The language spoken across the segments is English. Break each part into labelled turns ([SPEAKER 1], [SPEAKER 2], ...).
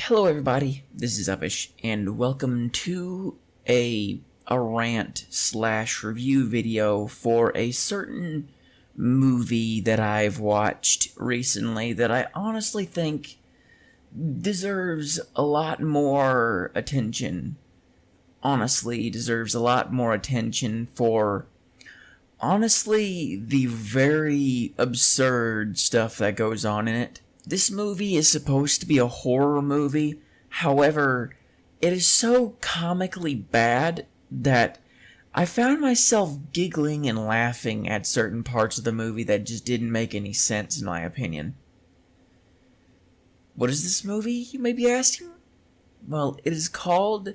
[SPEAKER 1] Hello everybody, this is Uppish, and welcome to a rant slash review video for a certain movie that I've watched recently that I honestly think deserves a lot more attention. Honestly, deserves a lot more attention for, honestly, the very absurd stuff that goes on in it. This movie is supposed to be a horror movie, however, it is so comically bad that I found myself giggling and laughing at certain parts of the movie that just didn't make any sense in my opinion. What is this movie, you may be asking? Well, it is called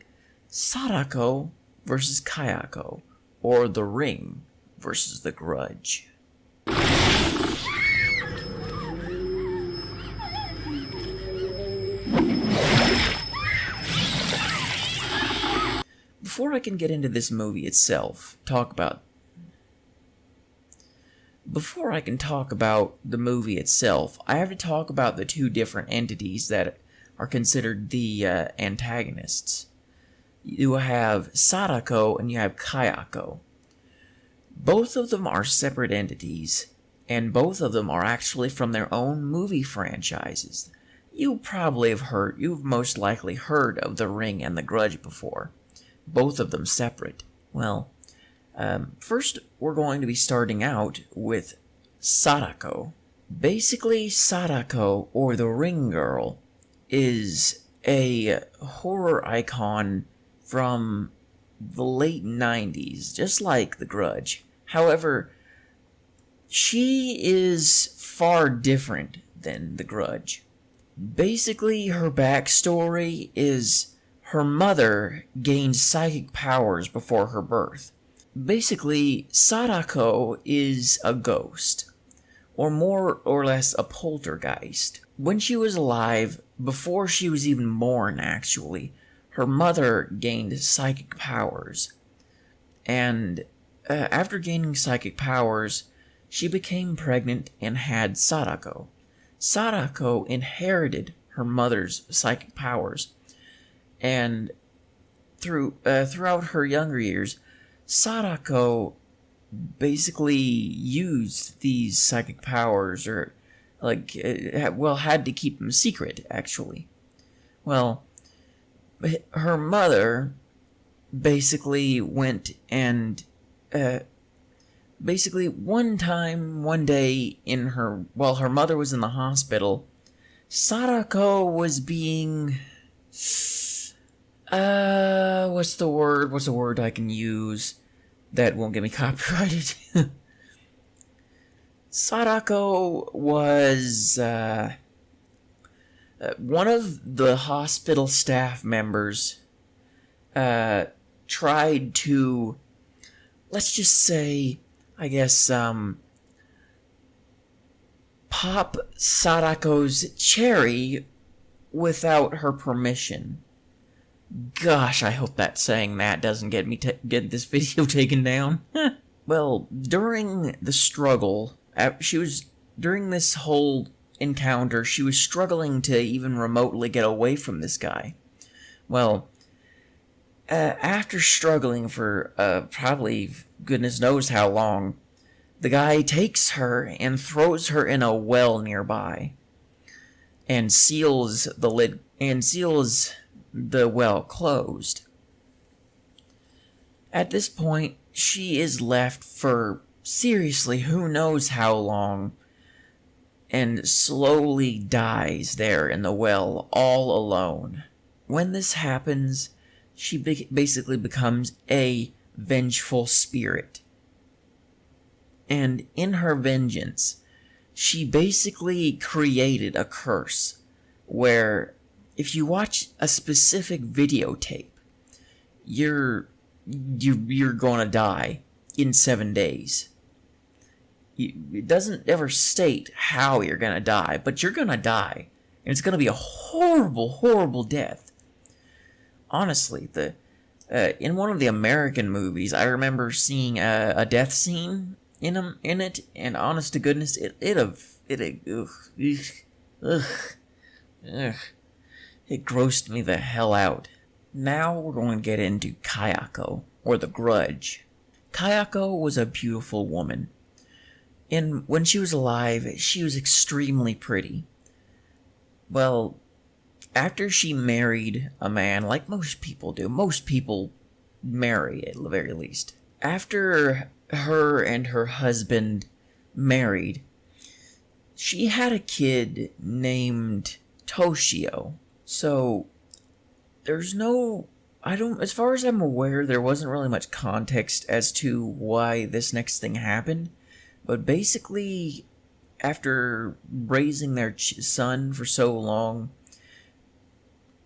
[SPEAKER 1] Sadako vs. Kayako, or The Ring vs. The Grudge. Before I can get into this movie itself, Before I can talk about the movie itself, I have to talk about the two different entities that are considered the antagonists. You have Sadako and you have Kayako. Both of them are separate entities, and both of them are actually from their own movie franchises. You've most likely heard of The Ring and The Grudge before. Both of them separate. Well, first we're going to be starting out with Sadako. Basically, Sadako, or the Ring Girl, is a horror icon from the late 90s, just like The Grudge. However, she is far different than The Grudge. Basically, her backstory is her mother gained psychic powers before her birth. Basically, Sadako is a ghost, or more or less a poltergeist. When she was alive, before she was even born actually, her mother gained psychic powers. And after gaining psychic powers, she became pregnant and had Sadako. Sadako inherited her mother's psychic powers. And throughout her younger years, Sadako basically used these psychic powers, or had to keep them secret, actually. Well, her mother basically went and one day while her mother was in the hospital, Sadako was being what's a word I can use that won't get me copyrighted? Sadako was, one of the hospital staff members, tried to, let's just say, I guess, pop Sadako's cherry without her permission. Gosh, I hope that saying that doesn't get me get this video taken down. Well, during the struggle, during this whole encounter, she was struggling to even remotely get away from this guy. Well, after struggling for probably goodness knows how long, the guy takes her and throws her in a well nearby, and seals the well closed. At this point, she is left for seriously who knows how long, and slowly dies there in the well all alone. When this happens, she basically becomes a vengeful spirit. And in her vengeance, she basically created a curse where if you watch a specific videotape, you're gonna die in 7 days. It doesn't ever state how you're gonna die, but you're gonna die, and it's gonna be a horrible, horrible death. Honestly, in one of the American movies, I remember seeing a death scene in it, and honest to goodness, It grossed me the hell out. Now we're going to get into Kayako, or the Grudge. Kayako was a beautiful woman. And when she was alive, she was extremely pretty. Well, after she married a man, like most people do, most people marry at the very least. After her and her husband married, she had a kid named Toshio. So, as far as I'm aware, there wasn't really much context as to why this next thing happened. But basically, after raising their son for so long,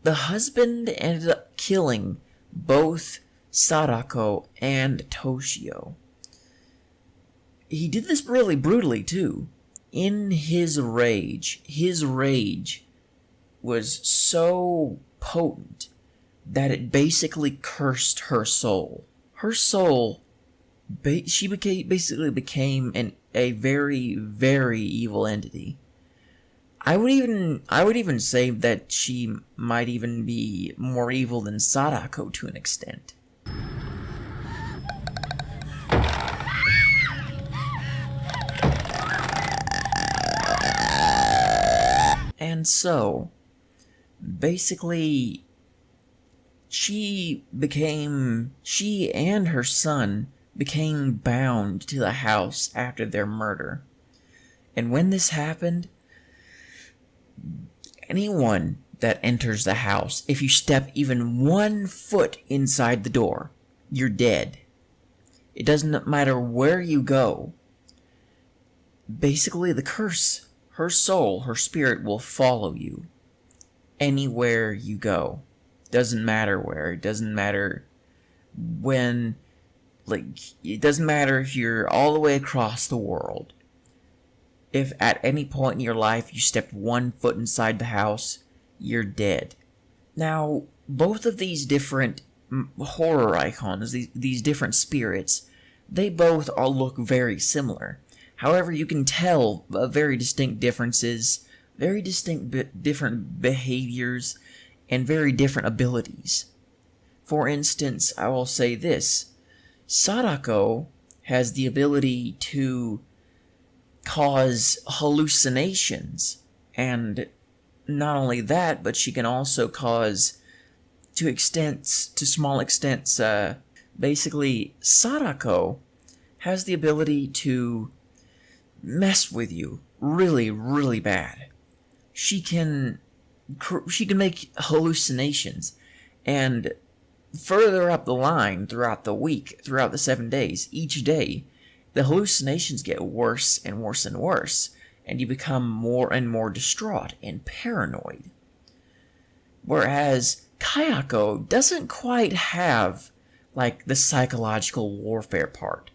[SPEAKER 1] the husband ended up killing both Sadako and Toshio. He did this really brutally, too. In his rage was so potent that it basically cursed her soul. Her soul, basically became a very, very evil entity. I would even say that she might even be more evil than Sadako to an extent. And so, basically, she and her son became bound to the house after their murder. And when this happened, anyone that enters the house, if you step even 1 foot inside the door, you're dead. It doesn't matter where you go. Basically, the curse, her soul, her spirit will follow you anywhere you go. Doesn't matter where. It doesn't matter when. It doesn't matter if you're all the way across the world. If at any point in your life you stepped 1 foot inside the house, you're dead. Now, both of these different horror icons, these different spirits, they both all look very similar. However, you can tell very distinct differences, very distinct different behaviors, and very different abilities. For instance, I will say this. Sadako has the ability to cause hallucinations, and not only that, but she can also cause, to small extents, basically, Sadako has the ability to mess with you really, really bad. She can make hallucinations, and further up the line throughout the week, throughout the 7 days, each day, the hallucinations get worse and worse and worse, and you become more and more distraught and paranoid. Whereas Kayako doesn't quite have, the psychological warfare part.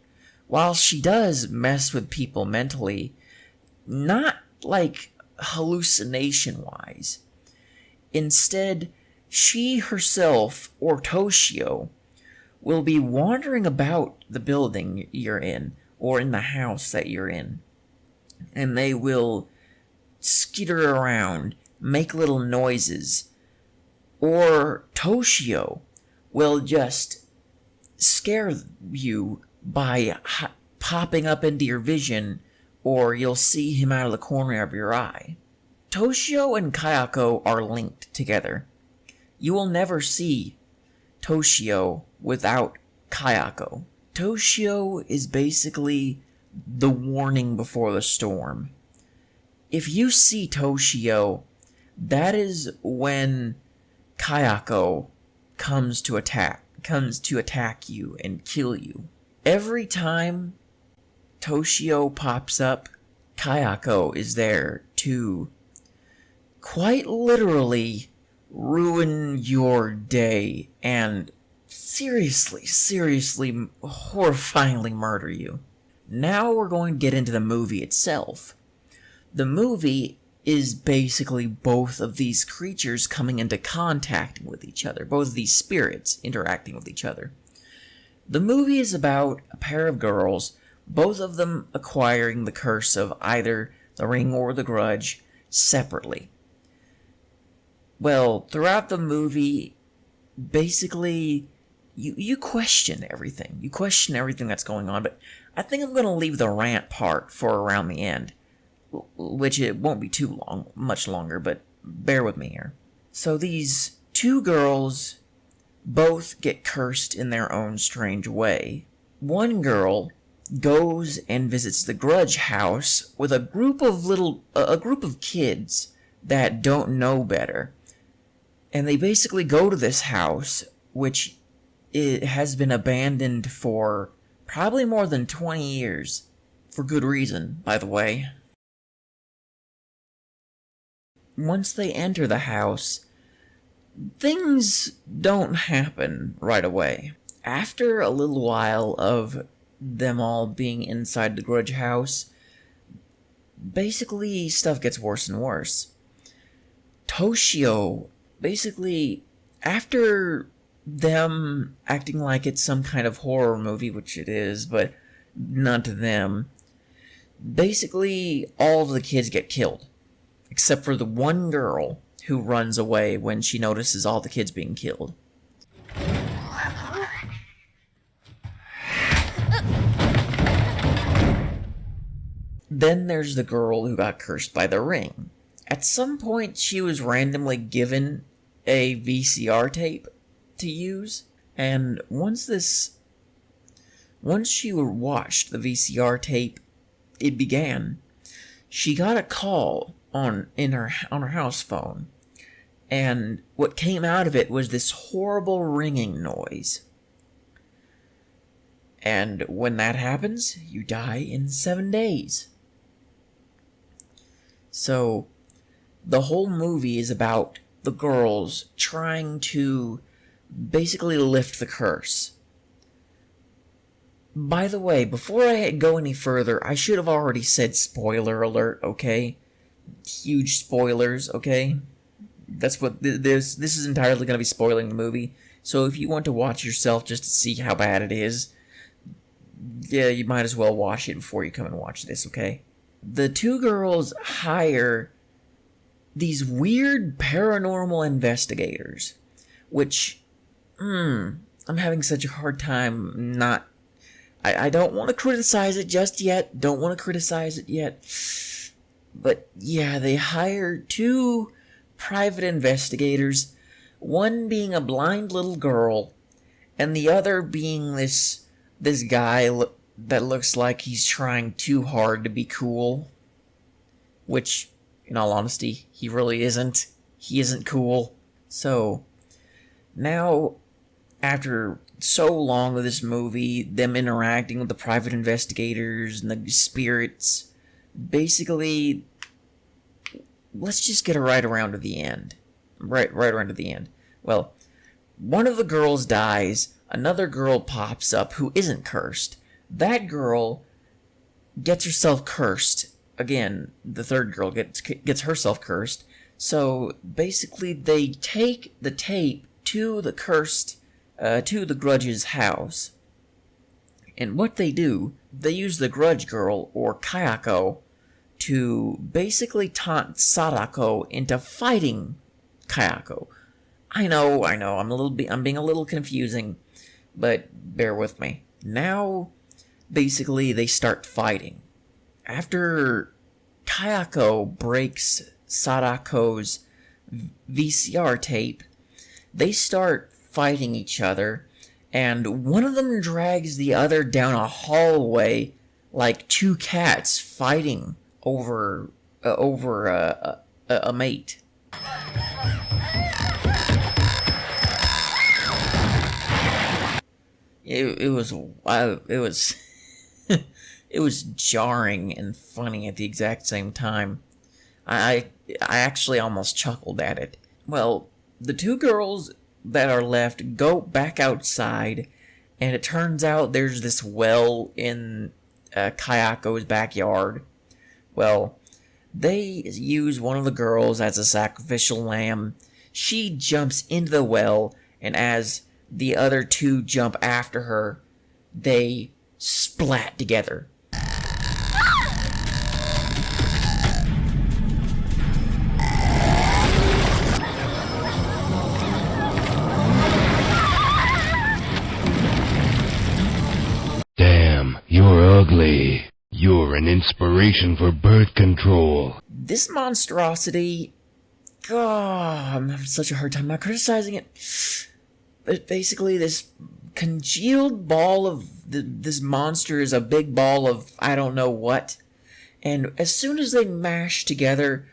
[SPEAKER 1] While she does mess with people mentally, not, hallucination-wise. Instead, she herself, or Toshio, will be wandering about the building you're in, or in the house that you're in. And they will skitter around, make little noises. Or Toshio will just scare you by popping up into your vision, or you'll see him out of the corner of your eye. Toshio and Kayako are linked together. You will never see Toshio without Kayako. Toshio is basically the warning before the storm. If you see Toshio, that is when Kayako comes to attack you and kill you. Every time Toshio pops up, Kayako is there to quite literally ruin your day and seriously, horrifyingly murder you. Now we're going to get into the movie itself. The movie is basically both of these creatures coming into contact with each other, both of these spirits interacting with each other. The movie is about a pair of girls, both of them acquiring the curse of either the Ring or the Grudge separately. Well, throughout the movie, basically, you question everything. You question everything that's going on, but I think I'm going to leave the rant part for around the end, which it won't be too long, much longer, but bear with me here. So these two girls both get cursed in their own strange way. One girl goes and visits the Grudge house with a group of kids that don't know better. And they basically go to this house, which it has been abandoned for probably more than 20 years. For good reason, by the way. Once they enter the house, things don't happen right away. After a little while of them all being inside the Grudge house, basically stuff gets worse and worse. Toshio, basically, after them acting like it's some kind of horror movie, which it is, but not to them, basically all of the kids get killed, except for the one girl who runs away when she notices all the kids being killed. Then there's the girl who got cursed by the ring. At some point, she was randomly given a VCR tape to use, and once she watched the VCR tape, it began. She got a call on her house phone, and what came out of it was this horrible ringing noise. And when that happens, you die in 7 days. So, the whole movie is about the girls trying to basically lift the curse. By the way, before I go any further, I should have already said spoiler alert, okay? Huge spoilers, okay? That's what this is entirely going to be spoiling the movie. So if you want to watch yourself just to see how bad it is, yeah, you might as well watch it before you come and watch this, okay? The two girls hire these weird paranormal investigators, which, I'm having such a hard time not... I don't want to criticize it just yet. But yeah, they hire two private investigators, one being a blind little girl, and the other being this guy that looks like he's trying too hard to be cool. Which, in all honesty, he really isn't. He isn't cool. So, now, after so long of this movie, them interacting with the private investigators and the spirits, basically, let's just get right around to the end. Right around to the end. Well, one of the girls dies, another girl pops up who isn't cursed. That girl gets herself cursed. Again, the third girl gets herself cursed. So, basically, they take the tape to the Grudge's house. And what they do, they use the Grudge girl, or Kayako, to basically taunt Sadako into fighting Kayako. I know, I'm being a little confusing, but bear with me. Now, basically, they start fighting. After Kayako breaks Sadako's VCR tape, they start fighting each other, and one of them drags the other down a hallway like two cats fighting over a mate. It was it was jarring and funny at the exact same time. I actually almost chuckled at it. Well, the two girls that are left go back outside, and it turns out there's this well in Kayako's backyard. Well, they use one of the girls as a sacrificial lamb. She jumps into the well, and as the other two jump after her, they splat together.
[SPEAKER 2] Lovely. You're an inspiration for birth control.
[SPEAKER 1] This monstrosity... Oh, I'm having such a hard time not criticizing it. But basically, this congealed ball of... this monster is a big ball of I don't know what. And as soon as they mash together,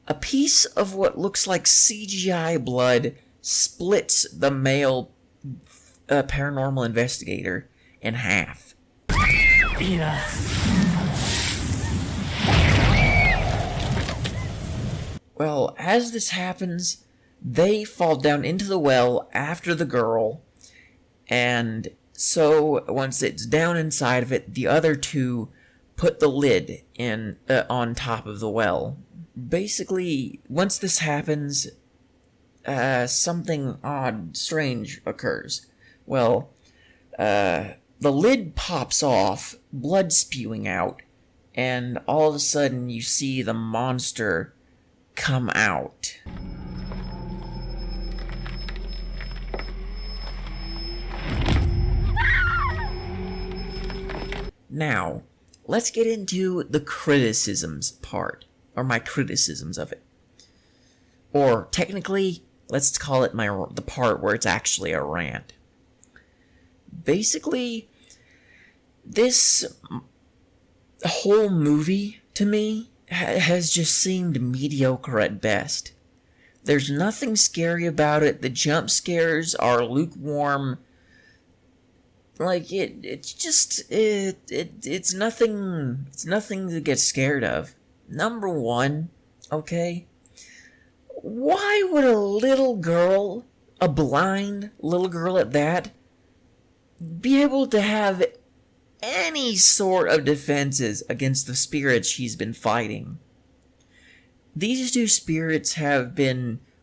[SPEAKER 1] a piece of what looks like CGI blood splits the male paranormal investigator in half.
[SPEAKER 3] Yeah.
[SPEAKER 1] Well, as this happens, they fall down into the well after the girl, and so once it's down inside of it, the other two put the lid in on top of the well. Basically, once this happens, something odd, strange occurs. Well, the lid pops off, blood spewing out, and all of a sudden you see the monster come out. Now, let's get into the criticisms part, or my criticisms of it. Or technically, let's call it the part where it's actually a rant. Basically, this whole movie, to me, has just seemed mediocre at best. There's nothing scary about it. The jump scares are lukewarm. Like, it's nothing to get scared of. Number one, okay? Why would a little girl, a blind little girl at that, be able to have any sort of defenses against the spirits she's been fighting? These two spirits are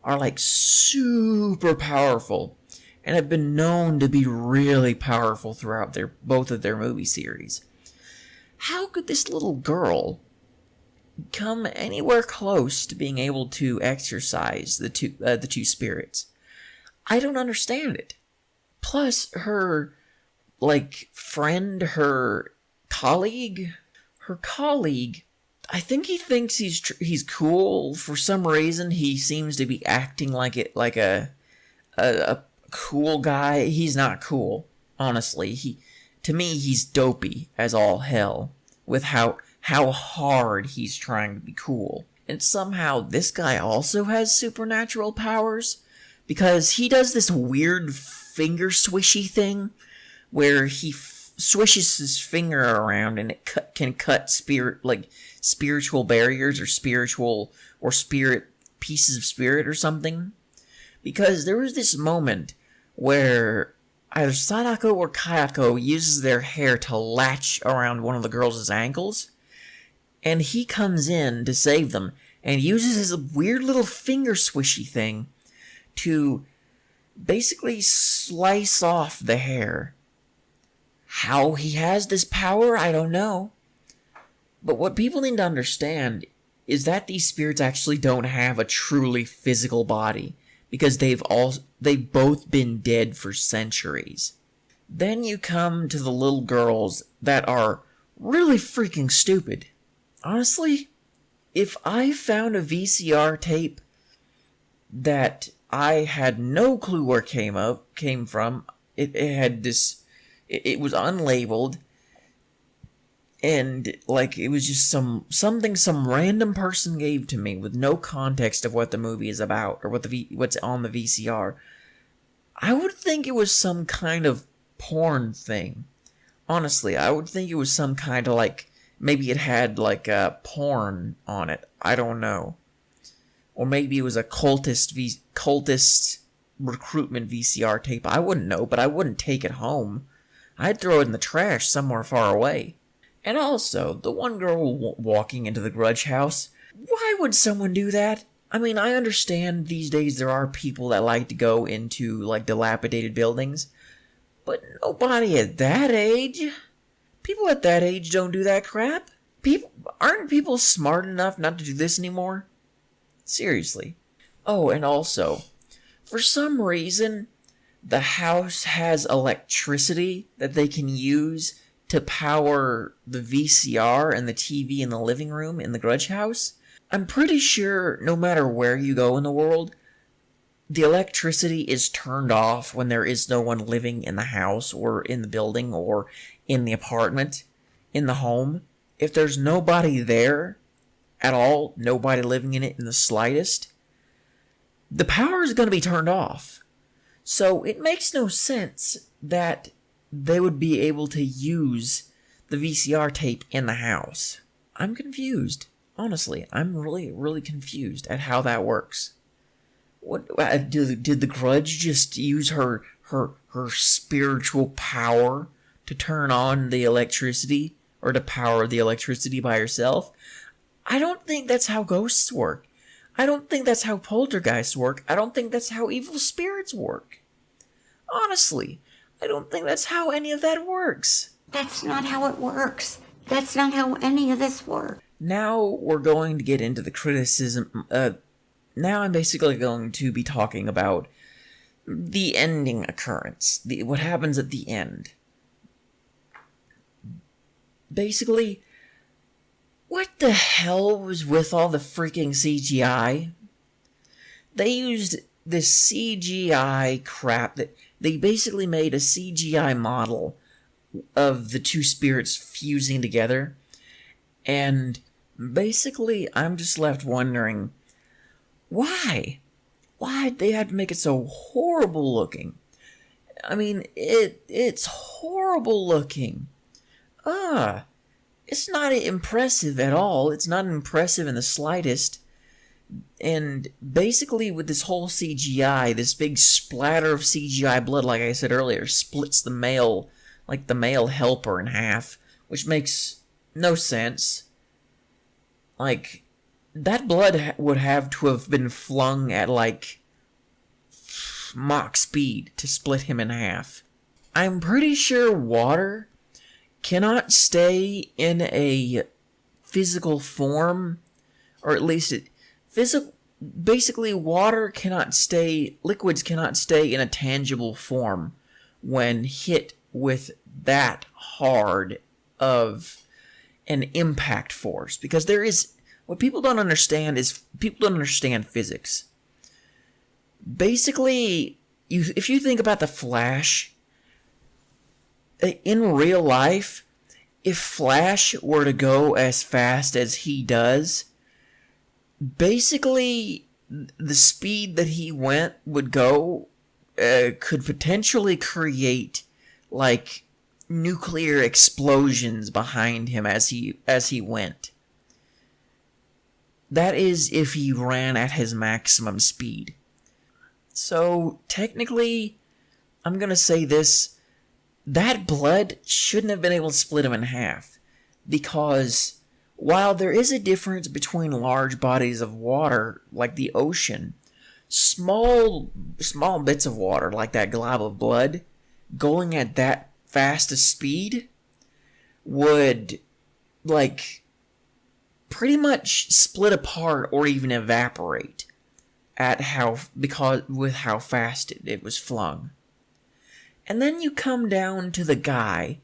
[SPEAKER 1] like super powerful and have been known to be really powerful throughout both of their movie series. How could this little girl come anywhere close to being able to exorcise the two spirits? I don't understand it. Plus, her friend, her colleague, I think he thinks he's cool. For some reason, he seems to be acting like a cool guy. He's not cool, honestly. To me, he's dopey as all hell with how hard he's trying to be cool. And somehow this guy also has supernatural powers, because he does this weird finger swishy thing where he swishes his finger around and it can cut spiritual barriers or spirit pieces of spirit or something. Because there was this moment where either Sadako or Kayako uses their hair to latch around one of the girls' ankles, and he comes in to save them and uses his weird little finger swishy thing to basically slice off the hair. How he has this power, I don't know. But what people need to understand is that these spirits actually don't have a truly physical body, because they've both been dead for centuries. Then you come to the little girls that are really freaking stupid. Honestly, if I found a VCR tape that I had no clue where came from, it had this, it was unlabeled, and it was just something some random person gave to me with no context of what the movie is about or what's on the VCR, I would think it was some kind of porn thing. Honestly, I would think it was some kind of maybe it had porn on it. I don't know. Or maybe it was a cultist recruitment VCR tape. I wouldn't know, but I wouldn't take it home. I'd throw it in the trash somewhere far away. And also, the one girl walking into the Grudge house, why would someone do that? I mean, I understand these days there are people that like to go into, dilapidated buildings, but nobody at that age. People at that age don't do that crap. Aren't people smart enough not to do this anymore? Seriously. Oh, and also, for some reason, the house has electricity that they can use to power the VCR and the TV in the living room in the Grudge house, I'm pretty sure no matter where you go in the world, the electricity is turned off when there is no one living in the house or in the building or in the apartment, in the home. If there's nobody there at all, nobody living in it in the slightest, the power is going to be turned off. So it makes no sense that they would be able to use the VCR tape in the house. I'm confused. Honestly, I'm really, really confused at how that works. What did the Grudge just use her spiritual power to turn on the electricity or to power the electricity by herself? I don't think that's how ghosts work. I don't think that's how poltergeists work. I don't think that's how evil spirits work. Honestly, I don't think that's how any of that works.
[SPEAKER 4] That's not how it works. That's not how any of this works.
[SPEAKER 1] Now we're going to get into the criticism. Now I'm basically going to be talking about the ending occurrence. What happens at the end. Basically, what the hell was with all the freaking CGI? They used this CGI crap that they basically made a CGI model of the two spirits fusing together. And basically, I'm just left wondering, why? Why'd they have to make it so horrible looking? I mean, it's horrible looking. It's not impressive at all. It's not impressive in the slightest. And basically with this whole CGI, this big splatter of CGI blood, like I said earlier, splits the male helper in half, which makes no sense. Like, that blood would have to have been flung at, like, Mach speed to split him in half. I'm pretty sure water cannot stay in a physical form, or at least basically liquids cannot stay in a tangible form when hit with that hard of an impact force, because what people don't understand is people don't understand physics. Basically, if you think about the Flash, in real life, if Flash were to go as fast as he does, basically the speed that he would go could potentially create like nuclear explosions behind him as he went. That is if he ran at his maximum speed. So technically, I'm gonna say this. That blood shouldn't have been able to split him in half, because while there is a difference between large bodies of water, like the ocean, small bits of water, like that glob of blood, going at that fast a speed, would, like, pretty much split apart or even evaporate with how fast it was flung. And then you come down to the guy.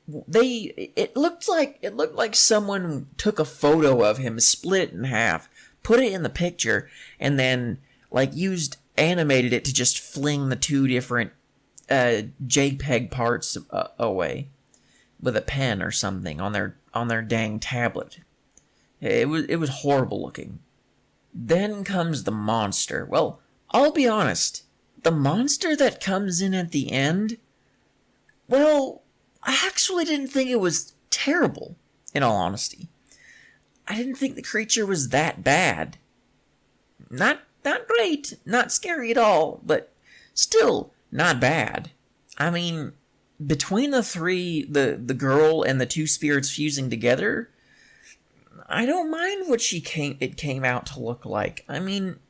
[SPEAKER 1] It looked like someone took a photo of him, split it in half, put it in the picture, and then like animated it to just fling the two different JPEG parts away with a pen or something on their dang tablet. It was horrible looking. Then comes the monster. Well, I'll be honest. The monster that comes in at the end, well, I actually didn't think it was terrible, in all honesty. I didn't think the creature was that bad. Not great, not scary at all, but still not bad. I mean, between the three, the girl and the two spirits fusing together, I don't mind what it came out to look like. I mean,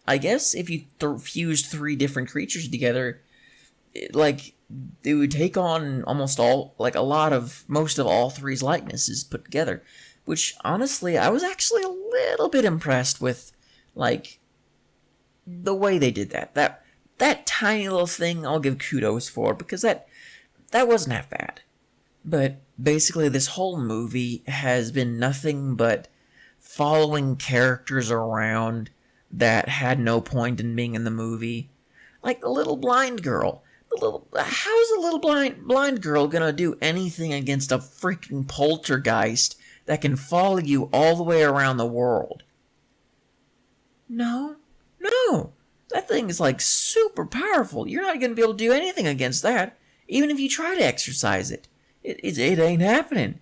[SPEAKER 1] I guess if you fused three different creatures together, it would take on most of all three's likenesses put together. Which, honestly, I was actually a little bit impressed with, like, the way they did that. That tiny little thing I'll give kudos for, because that wasn't half bad. But basically, this whole movie has been nothing but following characters around that had no point in being in the movie. Like the little blind girl. How's a little blind girl gonna do anything against a freaking poltergeist that can follow you all the way around the world? No. That thing is like super powerful. You're not gonna be able to do anything against that, even if you try to exercise it. It ain't happening.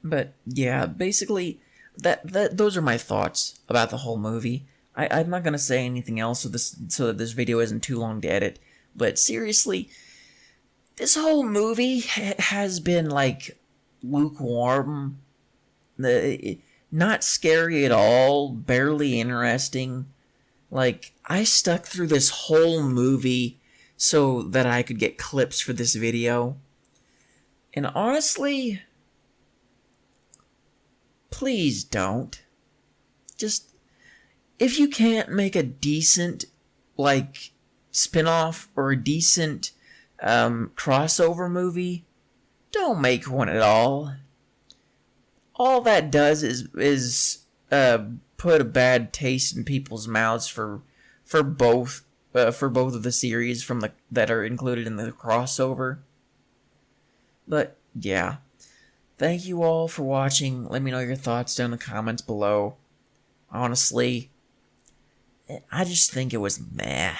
[SPEAKER 1] But yeah, basically, those are my thoughts about the whole movie. I'm not gonna say anything else so that this video isn't too long to edit. But seriously, this whole movie has been like lukewarm, not scary at all, barely interesting. Like, I stuck through this whole movie so that I could get clips for this video. And honestly, please don't. Just, if you can't make a decent, like, spin-off or a decent crossover movie, don't make one at all. All that does is put a bad taste in people's mouths for both of the series that are included in the crossover. But yeah, thank you all for watching. Let me know your thoughts down in the comments below. Honestly, I just think it was meh.